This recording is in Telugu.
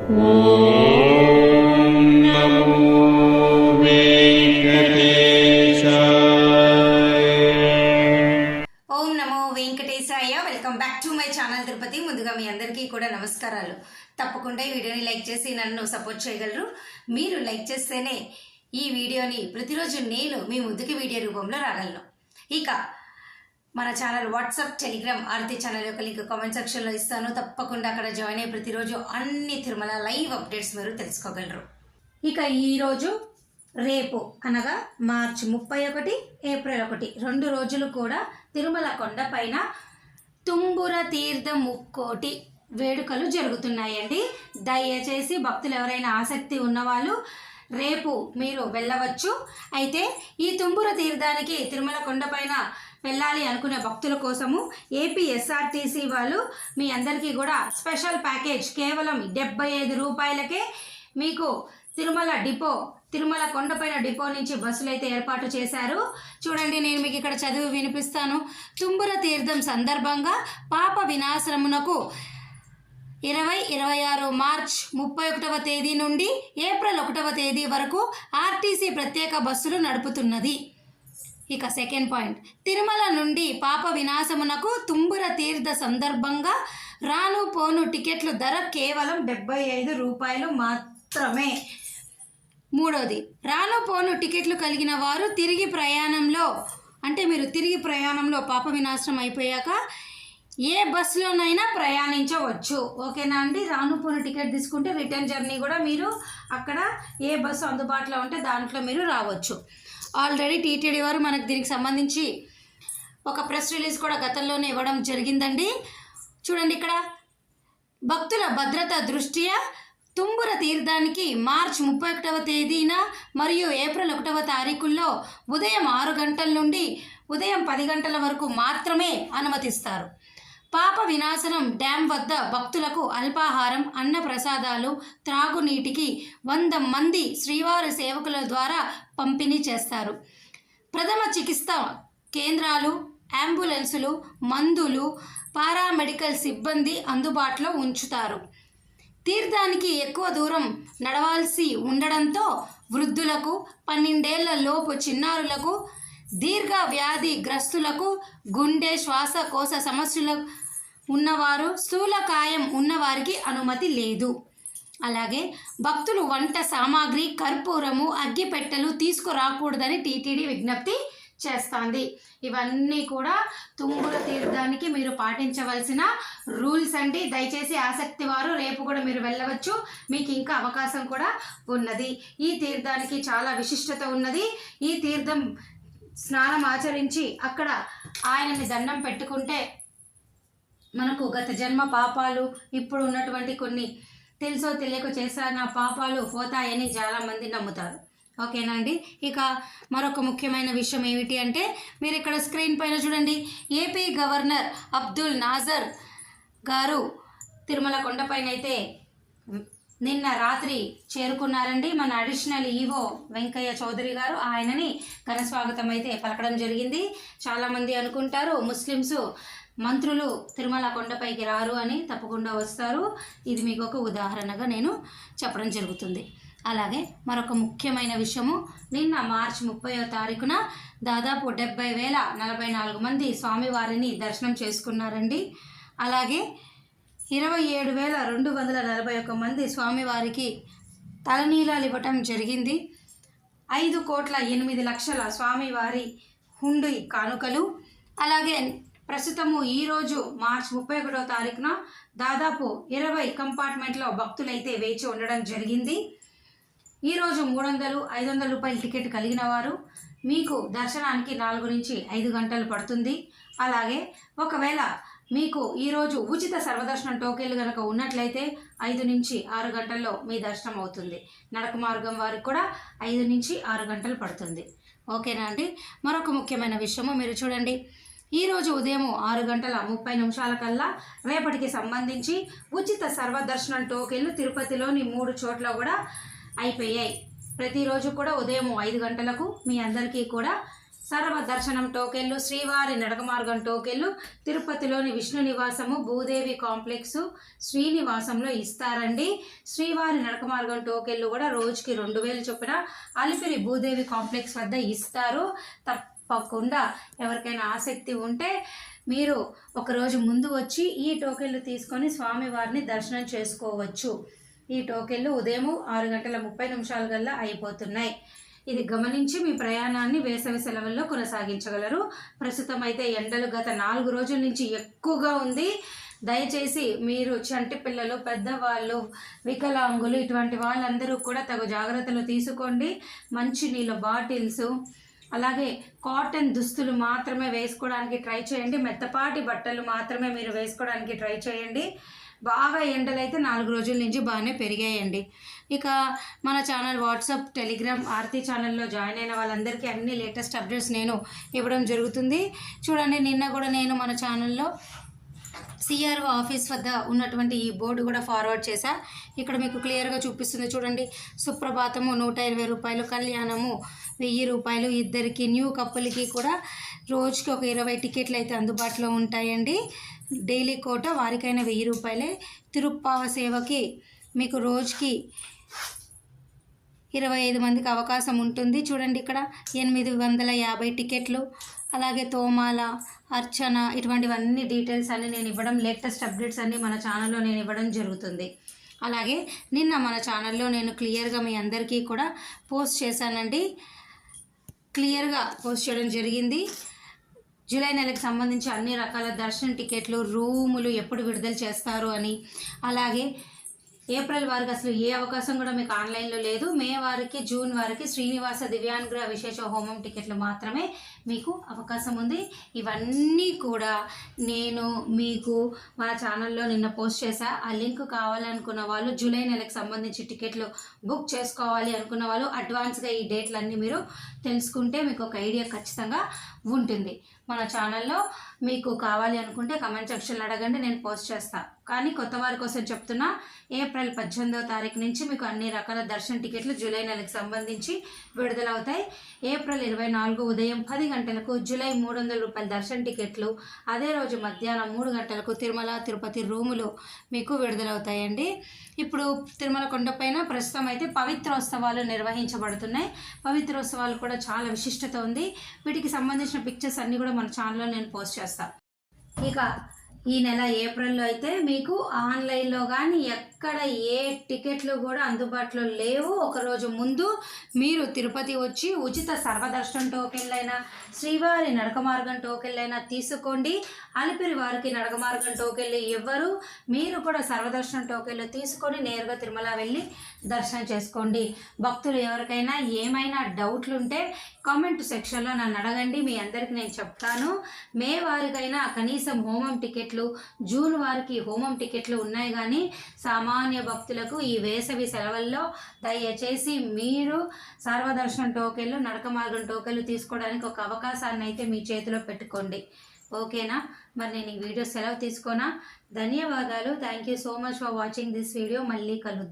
Welcome back to my channel Tirupati. ముందుగా మీ అందరికీ కూడా నమస్కారాలు. తప్పకుండా ఈ వీడియోని లైక్ చేసి నన్ను సపోర్ట్ చేయగలరు. మీరు లైక్ చేస్తేనే ఈ వీడియోని ప్రతిరోజు నేను మీ ముందుకి వీడియో రూపంలో రాగలను. ఇక మన ఛానల్ వాట్సాప్, టెలిగ్రామ్, ఆరతి ఛానల్ యొక్క లింక్ కామెంట్ సెక్షన్లో ఇస్తాను. తప్పకుండా అక్కడ జాయిన్ అయ్యి ప్రతిరోజు అన్ని తిరుమల లైవ్ అప్డేట్స్ మీరు తెలుసుకోగలరు. ఇక ఈరోజు రేపు అనగా మార్చి 31, ఏప్రిల్ 1 2 రోజులు కూడా తిరుమల కొండపైన తుంబుర తీర్థ ముక్కోటి వేడుకలు జరుగుతున్నాయండి. దయచేసి భక్తులు ఎవరైనా ఆసక్తి ఉన్నవాళ్ళు రేపు మీరు వెళ్ళవచ్చు. అయితే ఈ తుంబుర తీర్థానికి తిరుమల కొండపైన వెళ్ళాలి అనుకునే భక్తుల కోసము ఏపీఎస్ఆర్టీసీ వాళ్ళు మీ అందరికీ కూడా స్పెషల్ ప్యాకేజ్ కేవలం 75 రూపాయలకే మీకు తిరుమల కొండపైన డిపో నుంచి బస్సులు అయితే ఏర్పాటు చేశారు. చూడండి, నేను మీకు ఇక్కడ చదివి వినిపిస్తాను. తుంబుర తీర్థం సందర్భంగా పాప వినాశనమునకు 2026 మార్చ్ 31వ తేదీ నుండి ఏప్రిల్ 1వ తేదీ వరకు ఆర్టీసీ ప్రత్యేక బస్సులు నడుపుతున్నది. ఇక సెకండ్ పాయింట్, తిరుమల నుండి పాప వినాశమునకు తుంబుర తీర్థ సందర్భంగా రాను పోను టికెట్లు ధర కేవలం 75 రూపాయలు మాత్రమే. మూడోది, రాను పోను టికెట్లు కలిగిన వారు తిరిగి ప్రయాణంలో పాప వినాశనం అయిపోయాక ఏ బస్సులోనైనా ప్రయాణించవచ్చు. ఓకేనా అండి? రాను పోను టికెట్ తీసుకుంటే రిటర్న్ జర్నీ కూడా మీరు అక్కడ ఏ బస్సు అందుబాటులో ఉంటే దాంట్లో మీరు రావచ్చు. ఆల్రెడీ టీటీడీ వారు మనకు దీనికి సంబంధించి ఒక ప్రెస్ రిలీజ్ కూడా గతంలోనే ఇవ్వడం జరిగిందండి. చూడండి, ఇక్కడ భక్తుల భద్రత దృష్ట్యా తుంబుర తీర్థానికి మార్చి 31వ తేదీన మరియు ఏప్రిల్ 1వ తారీఖుల్లో ఉదయం 6 గంటల నుండి ఉదయం 10 గంటల వరకు మాత్రమే అనుమతిస్తారు. పాప వినాశనం డ్యాం వద్ద భక్తులకు అల్పాహారం, అన్న ప్రసాదాలు, త్రాగునీటికి 100 మంది శ్రీవారి సేవకుల ద్వారా పంపిణీ చేస్తారు. ప్రథమ చికిత్స కేంద్రాలు, అంబులెన్సులు, మందులు, పారామెడికల్ సిబ్బంది అందుబాటులో ఉంచుతారు. తీర్థానికి ఎక్కువ దూరం నడవాల్సి ఉండడంతో వృద్ధులకు, 12 ఏళ్ల లోపు చిన్నారులకు, దీర్ఘ వ్యాధి గ్రస్తులకు, గుండె శ్వాసకోశ సమస్యలు ఉన్నవారు, స్థూలకాయం ఉన్నవారికి అనుమతి లేదు. అలాగే భక్తులు వంట సామాగ్రి, కర్పూరము, అగ్గిపెట్టెలు తీసుకురాకూడదని టీటీడీ విజ్ఞప్తి చేస్తుంది. ఇవన్నీ కూడా తుంబుర తీర్థానికి మీరు పాటించవలసిన రూల్స్ అండి. దయచేసి ఆసక్తి వారు రేపు కూడా మీరు వెళ్ళవచ్చు. మీకు ఇంకా అవకాశం కూడా ఉన్నది. ఈ తీర్థానికి చాలా విశిష్టత ఉన్నది. ఈ తీర్థం స్నానం ఆచరించి అక్కడ ఆయనని దండం పెట్టుకుంటే మనకు గత జన్మ పాపాలు, ఇప్పుడు ఉన్నటువంటి కొన్ని తెలుసో తెలియక చేసిన పాపాలు పోతాయని చాలామంది నమ్ముతారు. ఓకేనా అండి? ఇక మరొక ముఖ్యమైన విషయం ఏమిటి అంటే, మీరు ఇక్కడ స్క్రీన్ పైన చూడండి, ఏపీ గవర్నర్ అబ్దుల్ నాజర్ గారు తిరుమల కొండపైన అయితే నిన్న రాత్రి చేరుకున్నారండి. మన అడిషనల్ ఈవో వెంకయ్య చౌదరి గారు ఆయనని ఘనస్వాగతం అయితే పలకడం జరిగింది. చాలామంది అనుకుంటారు ముస్లిమ్స్ మంత్రులు తిరుమల కొండపైకి రారు అని. తప్పకుండా వస్తారు. ఇది మీకు ఒక ఉదాహరణగా నేను చెప్పడం జరుగుతుంది. అలాగే మరొక ముఖ్యమైన విషయము, నిన్న మార్చి 30వ తారీఖున దాదాపు 70,044 మంది స్వామివారిని దర్శనం చేసుకున్నారండి. అలాగే 27,241 మంది స్వామివారికి తలనీలాలు ఇవ్వటం జరిగింది. 5,08,00,000 స్వామివారి హుండీ కానుకలు. అలాగే ప్రస్తుతము ఈరోజు మార్చి 31వ తారీఖున దాదాపు 20 కంపార్ట్మెంట్లో భక్తులైతే వేచి ఉండడం జరిగింది. ఈరోజు 300, 500 రూపాయల టికెట్ కలిగిన వారు మీకు దర్శనానికి 4 నుంచి 5 గంటలు పడుతుంది. అలాగే ఒకవేళ మీకు ఈరోజు ఉచిత సర్వదర్శనం టోకెన్లు కనుక ఉన్నట్లయితే 5 నుంచి 6 గంటల్లో మీ దర్శనం అవుతుంది. నడక మార్గం వారికి కూడా 5 నుంచి 6 గంటలు పడుతుంది. ఓకేనా అండి? మరొక ముఖ్యమైన విషయము మీరు చూడండి, ఈరోజు ఉదయం 6:30 కల్లా రేపటికి సంబంధించి ఉచిత సర్వదర్శనం టోకెన్లు తిరుపతిలోని 3 చోట్ల కూడా అయిపోయాయి. ప్రతిరోజు కూడా ఉదయం 5 గంటలకు మీ అందరికీ కూడా సర్వదర్శనం టోకెన్లు, శ్రీవారి నడక మార్గం టోకెన్లు తిరుపతిలోని విష్ణు నివాసము, భూదేవి కాంప్లెక్సు, శ్రీనివాసంలో ఇస్తారండి. శ్రీవారి నడక మార్గం టోకెన్లు కూడా రోజుకి 2000 చొప్పున అలిపిరి భూదేవి కాంప్లెక్స్ వద్ద ఇస్తారు. తప్పకుండా ఎవరికైనా ఆసక్తి ఉంటే మీరు ఒకరోజు ముందు వచ్చి ఈ టోకెన్లు తీసుకొని స్వామివారిని దర్శనం చేసుకోవచ్చు. ఈ టోకెన్లు ఉదయం 6:30 కల్లా అయిపోతున్నాయి. ఇది గమనించి మీ ప్రయాణాన్ని వేసవి సెలవుల్లో కొనసాగించగలరు. ప్రస్తుతం అయితే ఎండలు గత 4 రోజుల నుంచి ఎక్కువగా ఉంది. దయచేసి మీరు చంటి పిల్లలు, పెద్దవాళ్ళు, వికలాంగులు ఇటువంటి వాళ్ళందరూ కూడా తగు జాగ్రత్తలు తీసుకోండి. మంచినీళ్ళ బాటిల్స్, అలాగే కాటన్ దుస్తులు మాత్రమే వేసుకోవడానికి ట్రై చేయండి. మెత్తపాటి బట్టలు మాత్రమే మీరు వేసుకోవడానికి ట్రై చేయండి. బాగా ఎండలు అయితే 4 రోజుల నుంచి బాగానే పెరిగాయండి. ఇక మన ఛానల్ వాట్సాప్, టెలిగ్రామ్, ఆర్తి ఛానల్లో జాయిన్ అయిన వాళ్ళందరికీ అన్ని లేటెస్ట్ అప్డేట్స్ నేను ఇవ్వడం జరుగుతుంది. చూడండి, నిన్న కూడా నేను మన ఛానల్లో సిఆర్ఓ ఆఫీస్ వద్ద ఉన్నటువంటి ఈ బోర్డు కూడా ఫార్వర్డ్ చేశా. ఇక్కడ మీకు క్లియర్గా చూపిస్తుంది చూడండి. సుప్రభాతము 120 రూపాయలు, కళ్యాణము 1000 రూపాయలు. ఇద్దరికి న్యూ కప్పులకి కూడా రోజుకి ఒక 20 టికెట్లు అయితే అందుబాటులో ఉంటాయండి. డైలీ కోట వారికైనా 1000 రూపాయలే. తిరుప్పావ సేవకి మీకు రోజుకి 25 మందికి అవకాశం ఉంటుంది. చూడండి, ఇక్కడ 850 టికెట్లు. అలాగే తోమాల, అర్చన ఇటువంటివన్నీ డీటెయిల్స్ అన్నీ నేను ఇవ్వడం, లేటెస్ట్ అప్డేట్స్ అన్నీ మన ఛానల్లో నేను ఇవ్వడం జరుగుతుంది. అలాగే నిన్న మన ఛానల్లో నేను క్లియర్గా మీ అందరికీ కూడా పోస్ట్ చేశానండి. క్లియర్గా పోస్ట్ చేయడం జరిగింది. జూలై నెలకు సంబంధించి అన్ని రకాల దర్శన టికెట్లు, రూములు ఎప్పుడు విడుదల చేస్తారు అని. అలాగే ఏప్రిల్ వారికి అసలు ఏ అవకాశం కూడా మీకు ఆన్లైన్లో లేదు. మే వారికి, జూన్ వారికి శ్రీనివాస దివ్యాంగ్రహ విశేష హోమం టికెట్లు మాత్రమే మీకు అవకాశం ఉంది. ఇవన్నీ కూడా నేను మీకు మన ఛానల్లో నిన్న పోస్ట్ చేశా. ఆ లింక్ కావాలనుకున్న వాళ్ళు, జూలై నెలకు సంబంధించి టికెట్లు బుక్ చేసుకోవాలి అనుకున్న వాళ్ళు అడ్వాన్స్గా ఈ డేట్లన్నీ మీరు తెలుసుకుంటే మీకు ఒక ఐడియా ఖచ్చితంగా ఉంటుంది. మన ఛానల్లో మీకు కావాలి అనుకుంటే కమెంట్ సెక్షన్లో అడగండి, నేను పోస్ట్ చేస్తాను. కానీ కొత్త వారి కోసం చెప్తున్నా, ఏప్రిల్ 18వ తారీఖు నుంచి మీకు అన్ని రకాల దర్శన టికెట్లు జూలై నెలకు సంబంధించి విడుదలవుతాయి. ఏప్రిల్ 24 ఉదయం 10 గంటలకు జూలై 300 రూపాయల దర్శన టికెట్లు, అదే రోజు మధ్యాహ్నం 3 గంటలకు తిరుమల తిరుపతి రూములు మీకు విడుదలవుతాయండి. ఇప్పుడు తిరుమల కొండపైన ప్రస్తుతం అయితే పవిత్రోత్సవాలు నిర్వహించబడుతున్నాయి. పవిత్రోత్సవాలు కూడా చాలా విశిష్టత ఉంది. వీటికి సంబంధించిన పిక్చర్స్ అన్నీ కూడా మన ఛానల్లో నేను పోస్ట్ చేస్తాను. ఇక ఈ నెల ఏప్రిల్లో అయితే మీకు ఆన్లైన్లో కానీ ఎక్కడ ఏ టికెట్లు కూడా అందుబాటులో లేవు. ఒకరోజు ముందు మీరు తిరుపతి వచ్చి ఉచిత సర్వదర్శనం టోకెన్లైనా, శ్రీవారి నడక మార్గం టోకెన్లైనా తీసుకోండి. అలిపిరి వారికి నడక మార్గం టోకెన్లు ఇవ్వరు. మీరు కూడా సర్వదర్శనం టోకెన్లు తీసుకొని నేరుగా తిరుమల వెళ్ళి దర్శనం చేసుకోండి. భక్తులు ఎవరికైనా ఏమైనా డౌట్లు ఉంటే కామెంట్ సెక్షన్లో నన్ను అడగండి, మీ అందరికీ నేను చెప్తాను. మే వారికైనా కనీసం హోమం టికెట్లు, జూన్ వారికి హోమం టికెట్లు ఉన్నాయి. కానీ సామాన్య భక్తులకు ఈ వేసవి సెలవుల్లో దయచేసి మీరు సర్వదర్శనం టోకెన్లు, నడక మార్గం టోకెన్లు తీసుకోవడానికి ఒక అవకాశాన్ని అయితే మీ చేతిలో పెట్టుకోండి. ఓకేనా? మరి నేను ఈ వీడియో సెలవు తీసుకోనా? ధన్యవాదాలు. Thank you so much for watching this video. మళ్ళీ కలుద్దాం.